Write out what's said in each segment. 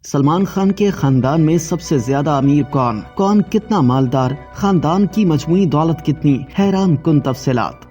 सलमान खान के खानदान में सबसे ज्यादा अमीर कौन, कौन कितना मालदार, खानदान की मजमूई दौलत कितनी, हैरान कुन तफसीलात।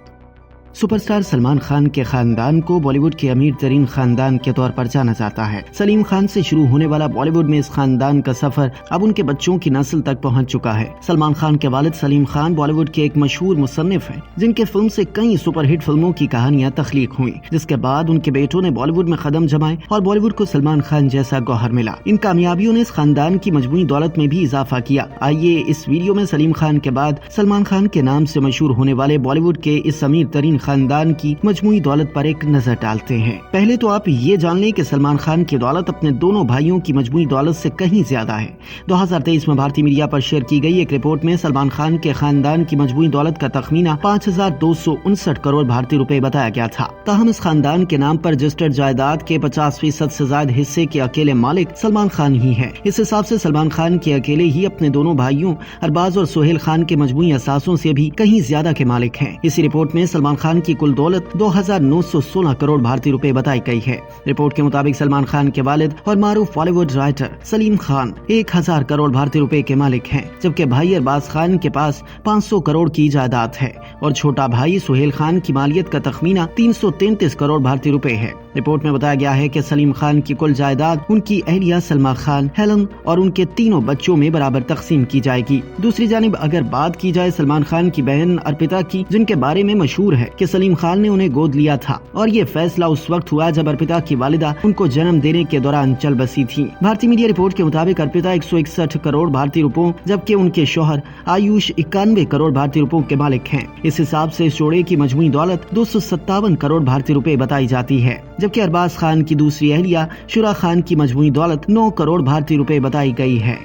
सुपरस्टार सलमान खान के खानदान को बॉलीवुड के अमीर तरीन खानदान के तौर पर जाना जाता है। सलीम खान से शुरू होने वाला बॉलीवुड में इस खानदान का सफर अब उनके बच्चों की नस्ल तक पहुंच चुका है। सलमान खान के वालिद सलीम खान बॉलीवुड के एक मशहूर मुसन्निफ हैं, जिनके फिल्म से कई सुपरहिट फिल्मों की कहानियां तख्लीक हुई, जिसके बाद उनके बेटों ने बॉलीवुड में कदम जमाए और बॉलीवुड को सलमान खान जैसा गौहर मिला। इन कामयाबियों ने इस खानदान की मजमूई दौलत में भी इजाफा किया। आइए इस वीडियो में सलीम खान के बाद सलमान खान के नाम से मशहूर होने वाले बॉलीवुड के इस अमीर तरीन खानदान की मजमूई दौलत पर एक नजर डालते हैं। पहले तो आप ये जान लें कि सलमान खान की दौलत अपने दोनों भाइयों की मजमूई दौलत से कहीं ज्यादा है। 2023 में भारतीय मीडिया पर शेयर की गई एक रिपोर्ट में सलमान खान के खानदान की मजमूई दौलत का तखमीना 5259 करोड़ भारतीय रुपए बताया गया था। ताहम इस खानदान के नाम पर रजिस्टर्ड जायदाद के 50% से ज्यादा हिस्से के अकेले मालिक सलमान खान ही है। इस हिसाब से सलमान खान के अकेले ही अपने दोनों भाइयों अरबाज और सोहेल खान के मजमूई असासों से भी कहीं ज्यादा के मालिक हैं। इसी रिपोर्ट में सलमान खान की कुल दौलत 2916 करोड़ भारतीय रुपए बताई गई है। रिपोर्ट के मुताबिक सलमान खान के वालिद और मारूफ बॉलीवुड राइटर सलीम खान 1000 करोड़ भारतीय रुपए के मालिक हैं, जबकि भाई अरबाज खान के पास 500 करोड़ की जायदाद है और छोटा भाई सुहेल खान की मालियत का तखमीना 333 करोड़ भारतीय रुपए है। रिपोर्ट में बताया गया है कि सलीम खान की कुल जायदाद उनकी अहलिया सलमा खान, हेलन और उनके तीनों बच्चों में बराबर तकसीम की जाएगी। दूसरी जानिब अगर बात की जाए सलमान खान की बहन अर्पिता की, जिनके बारे में मशहूर है कि सलीम खान ने उन्हें गोद लिया था और ये फैसला उस वक्त हुआ जब अर्पिता की वालिदा उनको जन्म देने के दौरान चल बसी थी। भारतीय मीडिया रिपोर्ट के मुताबिक अर्पिता 161 करोड़ भारतीय रुपयों जबकि उनके शौहर आयुष 91 करोड़ भारतीय रुपयों के मालिक हैं। इस हिसाब से इस जोड़े की मजमूई दौलत 257 करोड़ भारतीय रुपए बताई जाती है, जबकि अरबाज खान की दूसरी अहलिया शुरा खान की मजमूई दौलत 9 करोड़ भारतीय रुपए बताई गई है।